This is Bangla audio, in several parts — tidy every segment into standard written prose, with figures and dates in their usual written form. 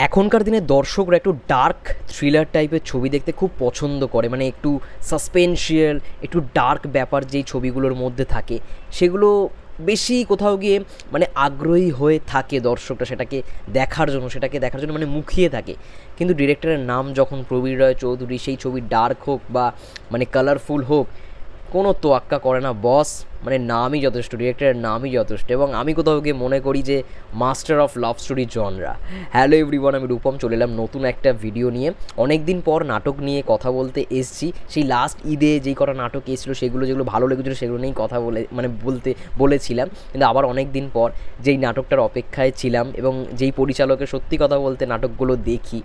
এখনকার দিনে দর্শকরা একটু ডার্ক থ্রিলার টাইপের ছবি দেখতে খুব পছন্দ করে, মানে একটু সাসপেন্সিয়াল, একটু ডার্ক ব্যাপার যেই ছবিগুলোর মধ্যে থাকে সেগুলো বেশি কোথাও গিয়ে মানে আগ্রহী হয়ে থাকে দর্শকরা সেটাকে দেখার জন্য মানে মুখিয়ে থাকে। কিন্তু ডিরেক্টরের নাম যখন প্রবীর রায় চৌধুরী, সেই ছবি ডার্ক হোক বা মানে কালারফুল হোক, কোনো তোয়াক্কা করে না বস, মানে নামই যথেষ্ট, ডিরেক্টরের নামই যথেষ্ট। এবং আমি কোথাও গিয়ে মনে করি যে master of love story genre. Hello everyone, আমি রূপম চলে এলাম নতুন একটা ভিডিও নিয়ে। অনেক দিন পর নাটক নিয়ে কথা বলতে এসছি। সেই লাস্ট ঈদে যেই কটা নাটক এসেছিলো সেগুলো যেগুলো ভালো লেগেছিলো সেগুলো নিয়েই কথা বলেছিলাম। কিন্তু আবার অনেক দিন পর যেই নাটকটার অপেক্ষায় ছিলাম এবং যেই পরিচালকের সত্যি কথা বলতে নাটকগুলো দেখি,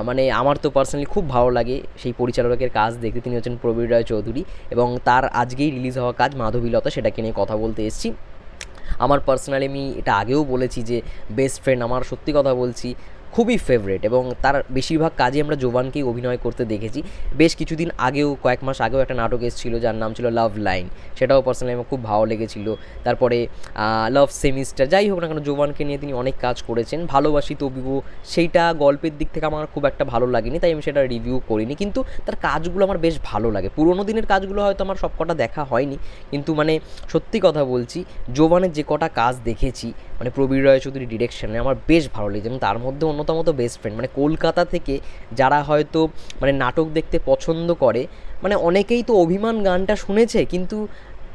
মানে আমার তো পার্সোনালি খুব ভালো লাগে সেই পরিচালকের কাজ দেখতে। তিনি হচ্ছেন প্রবীর রায় চৌধুরী এবং তার আজকেই রিলিজ হওয়া কাজ মাধবীলতা, সেটাকে নিয়ে কথা বলতে এসেছি। আমার পার্সোনালি, আমি এটা আগেও বলেছি যে বেস্ট ফ্রেন্ড আমার, সত্যি কথা বলছি, খুবই ফেভারিট। এবং তার বেশিরভাগ কাজে আমরা জোবানকেই অভিনয় করতে দেখেছি। বেশ কিছুদিন আগেও, কয়েক মাস আগেও একটা নাটক এসেছিলো যার নাম ছিল লাভ লাইন, সেটাও পার্সোনালি আমার খুব ভালো লেগেছিলো। তারপরে লাভ সেমিস্টার, যাই হোক না কেন জোবানকে নিয়ে তিনি অনেক কাজ করেছেন। ভালোবাসি তবুও, সেইটা গল্পের দিক থেকে আমার খুব একটা ভালো লাগেনি, তাই আমি সেটা রিভিউ করিনি। কিন্তু তার কাজগুলো আমার বেশ ভালো লাগে। পুরোনো দিনের কাজগুলো হয়তো আমার সব কটা দেখা হয়নি, কিন্তু মানে সত্যি কথা বলছি, জোবানের যে কটা কাজ দেখেছি মানে প্রবীর রায় চৌধুরী ডিরেকশনে, আমার বেশ ভালো লেগেছে। এবং তার মধ্যে অন্যতম তো বেস্ট ফ্রেন্ড, মানে কলকাতা থেকে যারা হয়তো মানে নাটক দেখতে পছন্দ করে, মানে অনেকেই তো অভিমান গানটা শুনেছে, কিন্তু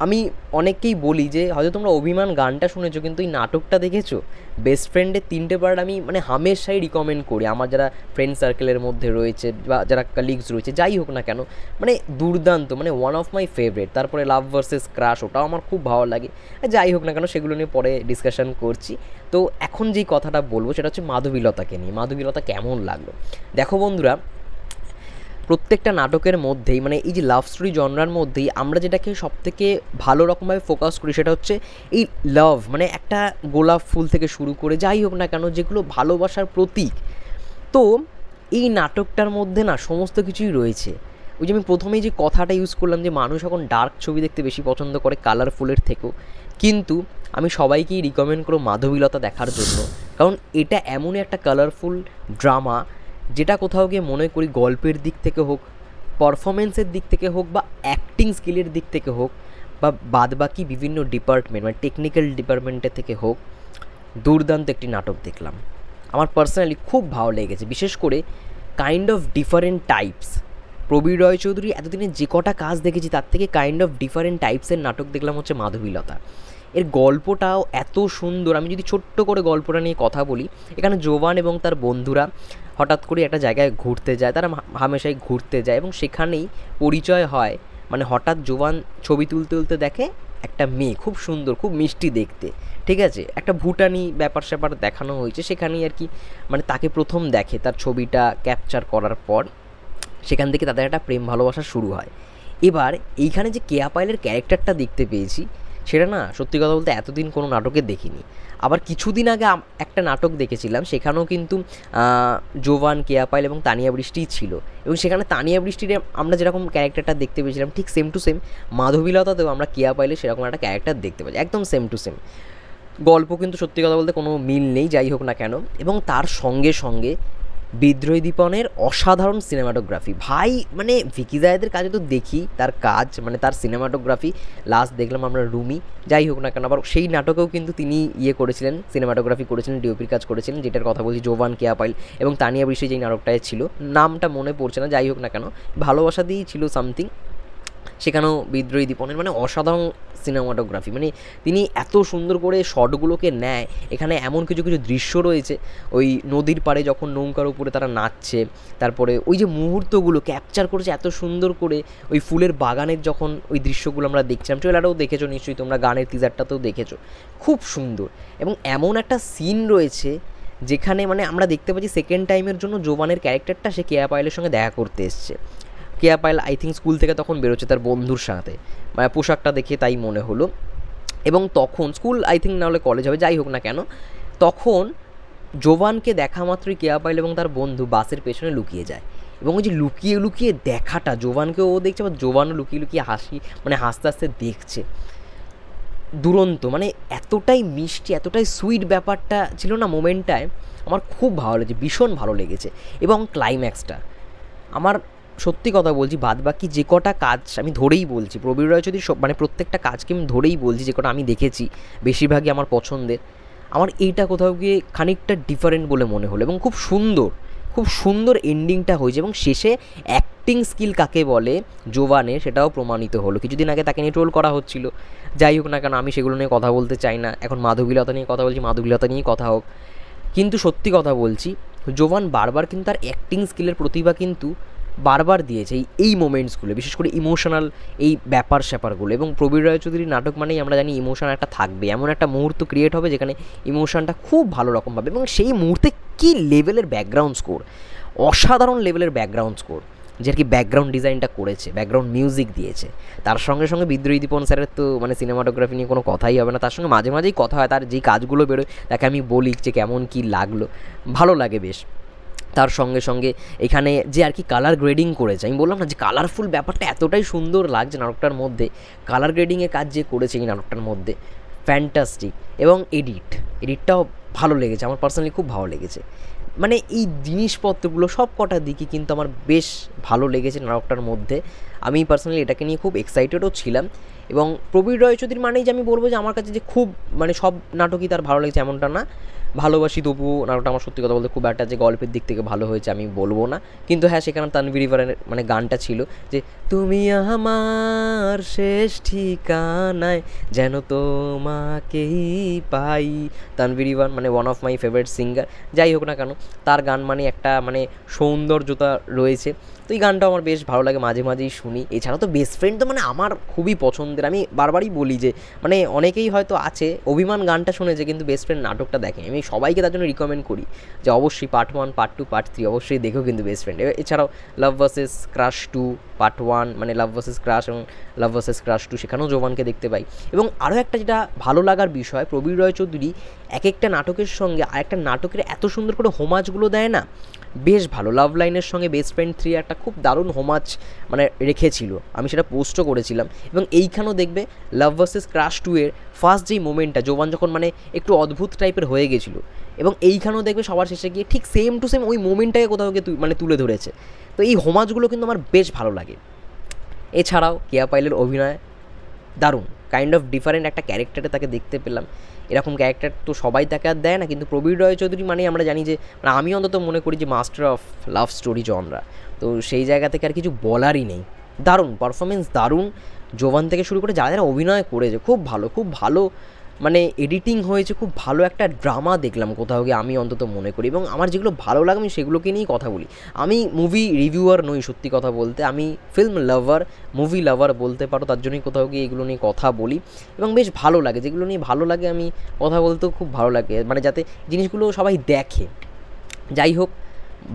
আমি অনেককেই বলি যে হয়তো তোমরা অভিমান গানটা শুনেছো কিন্তু এই নাটকটা দেখেছো। বেস্ট ফ্রেন্ডের 3টে পার্ট আমি মানে হামেশাই রিকমেন্ড করি আমার যারা ফ্রেন্ড সার্কেলের মধ্যে রয়েছে বা যারা কালিগস রয়েছে, যাই হোক না কেন, মানে দুর্দান্ত, মানে ওয়ান অফ মাই ফেভারিট। তারপরে লাভ ভার্সেস ক্রাশ, ওটাও আমার খুব ভালো লাগে। যাই হোক না কেন, সেগুলো নিয়ে পরে ডিসকাশন করছি। তো এখন যেই কথাটা বলবো সেটা হচ্ছে মাধবীলতাকে নিয়ে। মাধবীলতা কেমন লাগলো? দেখো বন্ধুরা, প্রত্যেকটা নাটকের মধ্যেই মানে এই যে লাভ স্টোরি জনরার মধ্যেই আমরা যেটাকে সবথেকে ভালো রকমভাবে ফোকাস করি সেটা হচ্ছে এই লাভ, মানে একটা গোলাপ ফুল থেকে শুরু করে যাই হোক না কেন যেগুলো ভালোবাসার প্রতীক। তো এই নাটকটার মধ্যে না সমস্ত কিছুই রয়েছে। ওই যে আমি প্রথমেই যে কথাটা ইউজ করলাম যে মানুষ এখন ডার্ক ছবি দেখতে বেশি পছন্দ করে কালারফুলের থেকেও, কিন্তু আমি সবাইকেই রিকমেন্ড করব মাধবীলতা দেখার জন্য। কারণ এটা এমনই একটা কালারফুল ড্রামা যেটা কোথাও গিয়ে মনে করি গল্পের দিক থেকে হোক, পারফরমেন্সের দিক থেকে হোক বা অ্যাক্টিং স্কিলের দিক থেকে হোক বা বাদবাকি বিভিন্ন ডিপার্টমেন্ট মানে টেকনিক্যাল ডিপার্টমেন্টের থেকে হোক, দুর্দান্ত একটি নাটক দেখলাম। আমার পার্সোনালি খুব ভালো লেগেছে, বিশেষ করে kind of different types. Prabir Roy Chowdhury এতদিনে যে কটা কাজ দেখেছি তার থেকে কাইন্ড অফ ডিফারেন্ট টাইপসের নাটক দেখলাম হচ্ছে মাধবীলতা। এর গল্পটাও এত সুন্দর। আমি যদি ছোট্ট করে গল্পটা নিয়ে কথা বলি, এখানে জোবান এবং তার বন্ধুরা হঠাৎ করে একটা জায়গায় ঘুরতে যায়, তারা হামেশাই ঘুরতে যায় এবং সেখানেই পরিচয় হয়। মানে হঠাৎ জোবান ছবি তুলতে তুলতে দেখে একটা মেয়ে, খুব সুন্দর, খুব মিষ্টি দেখতে, ঠিক আছে, একটা ভুটানি ব্যাপার স্যাপার দেখানো হয়েছে সেখানেই আর কি। মানে তাকে প্রথম দেখে তার ছবিটা ক্যাপচার করার পর, সেখান থেকে তাদের একটা প্রেম ভালোবাসা শুরু হয়। এবার এইখানে যে কেয়া পায়েলের ক্যারেক্টারটা দেখতে পেয়েছি সেটা না সত্যি কথা বলতে এতদিন কোনো নাটকে দেখিনি। আবার কিছুদিন আগে একটা নাটক দেখেছিলাম, সেখানেও কিন্তু জোভান, কেয়া পায়েল এবং তানিয়া বৃষ্টিই ছিল। এবং সেখানে তানিয়া বৃষ্টির আমরা যেরকম ক্যারেক্টারটা দেখতে পেয়েছিলাম ঠিক সেম টু সেম মাধবীলতাতেও আমরা কেয়া পায়েলে সেরকম একটা ক্যারেক্টার দেখতে পাই, একদম সেম টু সেম। গল্প কিন্তু সত্যি কথা বলতে কোনো মিল নেই, যাই হোক না কেন। এবং তার সঙ্গে সঙ্গে বিদ্রোহী দীপনের অসাধারণ সিনেমাটোগ্রাফি। ভাই মানে ভিকি জায়েদের কাজে তো দেখি তার কাজ, মানে তার সিনেমাটোগ্রাফি। লাস্ট দেখলাম আমরা রুমি, যাই হোক না কেন আবার সেই নাটকেও কিন্তু তিনি করেছিলেন, সিনেমাটোগ্রাফি করেছিলেন, ডিওপির কাজ করেছিলেন, যেটার কথা বলছি জোভান, কেয়া পাইল এবং তানিয়া বৃষ্টি যেই নাটকটায় ছিল, নামটা মনে পড়ছে না, যাই হোক না কেন ভালোবাসা দিয়েই ছিল সামথিং। সেখানেও বিদ্রোহী দীপনের মানে অসাধারণ সিনেমাটোগ্রাফি, মানে তিনি এত সুন্দর করে শটগুলোকে নেয়। এখানে এমন কিছু কিছু দৃশ্য রয়েছে, ওই নদীর পাড়ে যখন নৌকার উপরে তারা নাচছে, তারপরে ওই যে মুহূর্তগুলো ক্যাপচার করেছে এত সুন্দর করে, ওই ফুলের বাগানের যখন ওই দৃশ্যগুলো আমরা দেখছিলাম, ট্রেলারও দেখেছো নিশ্চয়ই তোমরা, গানের টিজারটাতেও দেখেছো, খুব সুন্দর। এবং এমন একটা সিন রয়েছে যেখানে মানে আমরা দেখতে পাচ্ছি সেকেন্ড টাইমের জন্য জোবানের ক্যারেক্টারটা সে কেয়া পায়েলের সঙ্গে দেখা করতে এসছে। কেয়া পায়েল আই থিঙ্ক স্কুল থেকে তখন বেরোচ্ছে তার বন্ধুর সাথে, মানে পোশাকটা দেখে তাই মনে হলো। এবং তখন স্কুল আই থিঙ্ক না হলে কলেজ হবে, যাই হোক না কেন, তখন জোভানকে দেখা মাত্রই কেয়া পায়েল এবং তার বন্ধু বাসের পেছনে লুকিয়ে যায়। এবং ওই যে লুকিয়ে লুকিয়ে দেখাটা, জোভানকেও ও দেখছে বা জোভানও লুকিয়ে লুকিয়ে হাসতে হাসতে দেখছে, দুরন্ত, মানে এতটাই মিষ্টি, এতটাই সুইট ব্যাপারটা ছিল না মোমেন্টটায়। আমার খুব ভালো লেগেছে, ভীষণ ভালো লেগেছে। এবং ক্লাইম্যাক্সটা আমার সত্যি কথা বলছি, বাদবাকি যে কটা কাজ আমি ধরেই বলছি, প্রবীর রায়চৌধুরীর মানে প্রত্যেকটা কাজকে আমি ধরেই বলছি, যে কটা আমি দেখেছি বেশিরভাগই আমার পছন্দের, আমার এইটা কোথাও গিয়ে খানিকটা ডিফারেন্ট বলে মনে হলো। এবং খুব সুন্দর এন্ডিংটা হয়েছে। এবং শেষে অ্যাক্টিং স্কিল কাকে বলে জোভানের, সেটাও প্রমাণিত হলো। কিছুদিন আগে তাকে নিয়ে ট্রোল করা হচ্ছিল, যাই হোক না কেন, আমি সেগুলো নিয়ে কথা বলতে চাই না। এখন মাধবীলতা নিয়ে কথা বলছি, মাধবীলতা নিয়েই কথা হোক। কিন্তু সত্যি কথা বলছি, জোভান বারবার কিন্তু তার অ্যাক্টিং স্কিলের প্রতিভা কিন্তু বারবার দিয়েছে এই মোমেন্টসগুলো, বিশেষ করে ইমোশনাল এই ব্যাপার স্যাপারগুলো। এবং প্রবীর রায়চৌধুরীর নাটক মানেই আমরা জানি ইমোশন একটা থাকবে, এমন একটা মুহূর্ত ক্রিয়েট হবে যেখানে ইমোশনটা খুব ভালো রকম পাবে। এবং সেই মুহূর্তে কী লেভেলের ব্যাকগ্রাউন্ড স্কোর, অসাধারণ লেভেলের ব্যাকগ্রাউন্ড স্কোর, যে আর কি ব্যাকগ্রাউন্ড ডিজাইনটা করেছে, ব্যাকগ্রাউন্ড মিউজিক দিয়েছে। তার সঙ্গে সঙ্গে বিদ্রোহী দীপন স্যারের তো মানে সিনেমাটোগ্রাফি নিয়ে কোনো কথাই হবে না, তার সঙ্গে মাঝে মাঝেই কথা হয়, তার যেই কাজগুলো বেরোয় তাকে আমি বলি যে কেমন কী লাগলো, ভালো লাগে বেশ। তার সঙ্গে সঙ্গে এখানে যে আর কি কালার গ্রেডিং করেছে, আমি বললাম না যে কালারফুল ব্যাপারটা এতটাই সুন্দর লাগছে নাটকটার মধ্যে, কালার গ্রেডিংয়ের কাজ যে করেছে এই নাটকটার মধ্যে ফ্যান্টাস্টিক। এবং এডিটটাও ভালো লেগেছে, আমার পার্সোনালি খুব ভালো লেগেছে। মানে এই জিনিসপত্রগুলো সব কটা দিকই কিন্তু আমার বেশ ভালো লেগেছে নাটকটার মধ্যে। আমি পার্সোনালি এটাকে নিয়ে খুব এক্সাইটেডও ছিলাম। এবং প্রবীর রায়চৌধুরীর মানেই যে আমি বলবো যে আমার কাছে যে খুব মানে সব নাটকই তার ভালো লেগেছে এমনটা না, ভালোবাসি তবুও নাটকটা আমার সত্যি কথা বলতে খুব একটা যে গল্পের দিক থেকে ভালো হয়েছে আমি বলবো না, কিন্তু হ্যাঁ সেখানে তানভীর ইরফানের মানে গানটা ছিল যে তুমি আমার শেষ ঠিকানায় যেন তোমাকেই পাই। তানভীর ইরফান মানে one of my favourite singer, যাই হোক না কেন তার গান মানে একটা মানে সৌন্দর্যতা রয়েছে। তো এই গানটাও আমার বেশ ভালো লাগে, মাঝে মাঝেই শুনি। এছাড়াও তো বেস্ট ফ্রেন্ড তো মানে আমার খুবই পছন্দের, আমি বারবারই বলি যে মানে অনেকেই হয়তো আছে অভিমান গানটা শুনেছে কিন্তু বেস্ট ফ্রেন্ড নাটকটা দেখে, আমি সবাইকে তার জন্য রিকমেন্ড করি যে অবশ্যই পার্ট 1, পার্ট 2, পার্ট 3 অবশ্যই দেখো কিন্তু বেস্ট ফ্রেন্ড। এছাড়াও লাভ ভার্সেস ক্রাশ 2 পার্ট 1 মানে লাভ ভার্সেস ক্রাশ এবং লাভ ভার্সেস ক্রাশ 2 সেখানেও জোভানকে দেখতে পাই। এবং আরও একটা যেটা ভালো লাগার বিষয়, প্রবীর রায়চৌধুরী এক একটা নাটকের সঙ্গে আরেকটা নাটকের এত সুন্দর করে হোমাজগুলো দেয় না, বেশ ভালো। লাভ লাইনের সঙ্গে বেস্ট ফ্রেন্ড 3 একটা খুব দারুণ হোমাজ মানে রেখেছিল, আমি সেটা পোস্টও করেছিলাম। এবং এইখানেও দেখবে লাভ ভার্সেস ক্রাশ 2 এর ফার্স্ট যেই মোমেন্টটা জোভান যখন মানে একটু অদ্ভুত টাইপের হয়ে গেছিলো, এবং এইখানেও দেখবে সবার শেষে গিয়ে ঠিক সেম টু সেম ওই মোমেন্টটাকে কোথাও গিয়ে মানে তুলে ধরেছে। তো এই হোমাজগুলো কিন্তু আমার বেশ ভালো লাগে। এছাড়াও কেয়া পাইলের অভিনয় দারুণ, কাইন্ড অফ ডিফারেন্ট একটা ক্যারেক্টারে তাকে দেখতে পেলাম। এরকম ক্যারেক্টার তো সবাই তাকে আর দেয় না, কিন্তু প্রবীর রায়চৌধুরী মানে আমরা জানি যে মানে আমি অন্তত মনে করি যে master of love story genre, তো সেই জায়গা থেকে আর কিছু বলারই নেই। দারুণ পারফরমেন্স, দারুণ জোভান থেকে শুরু করে যারা যারা অভিনয় করেছে খুব ভালো মানে এডিটিং হয়েছে, খুব ভালো একটা ড্রামা দেখলাম কোথাও গিয়ে আমি অন্তত মনে করি। এবং আমার যেগুলো ভালো লাগে আমি সেগুলোকে নিয়েই কথা বলি। আমি মুভি রিভিউয়ার নই সত্যি কথা বলতে, আমি ফিল্ম লাভার, মুভি লাভার বলতে পারো, তার জন্যই কোথাও গিয়ে এগুলো নিয়ে কথা বলি। এবং বেশ ভালো লাগে, যেগুলো নিয়ে ভালো লাগে আমি কথা বলতেও খুব ভালো লাগে, মানে যাতে জিনিসগুলো সবাই দেখে। যাই হোক,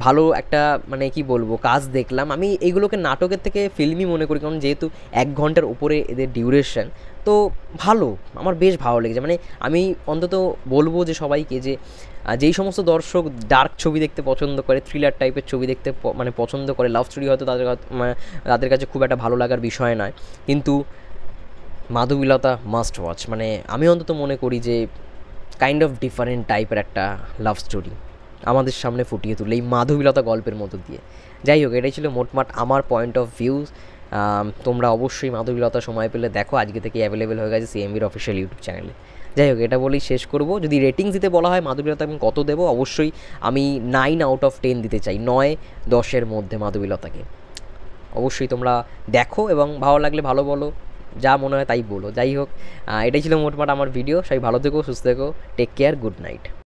ভালো একটা মানে কি বলবো কাজ দেখলাম। আমি এইগুলোকে নাটকের থেকে ফিল্মই মনে করি, কারণ যেহেতু 1 ঘন্টার উপরে এদের ডিউরেশন, তো ভালো, আমার বেশ ভালো লেগেছে। মানে আমি অন্তত বলবো যে সবাইকে যে যেই সমস্ত দর্শক ডার্ক ছবি দেখতে পছন্দ করে, থ্রিলার টাইপের ছবি দেখতে মানে পছন্দ করে, লাভ স্টোরি হয়তো তাদের কাছে খুব একটা ভালো লাগার বিষয় নয়, কিন্তু মাধবীলতা মাস্ট ওয়াচ। মানে আমি অন্তত মনে করি যে কাইন্ড অফ ডিফারেন্ট টাইপের একটা লাভ স্টোরি আমাদের সামনে ফুটিয়ে তুলে এই মাধবীলতা গল্পের মতো দিয়ে। যাই হোক, এটাই ছিল মোটমাট আমার পয়েন্ট অফ ভিউজ। তোমরা অবশ্যই মাধবীলতা সময় পেলে দেখো, আজকে থেকে অ্যাভেলেবেল হয়ে গেছে সিএমবির অফিসিয়াল ইউটিউব চ্যানেলে। যাই হোক, এটা বলেই শেষ করব। যদি রেটিংস দিতে বলা হয় মাধবীলতা আমি কত দেবো, অবশ্যই আমি 9/10 দিতে চাই, 9-10 মধ্যে মাধবীলতাকে। অবশ্যই তোমরা দেখো এবং ভালো লাগলে ভালো বলো, যা মনে হয় তাই বলো। যাই হোক, এটাই ছিল মোটমাট আমার ভিডিও। সবাই ভালো থেকো, সুস্থ থেকো, টেক কেয়ার, গুড নাইট।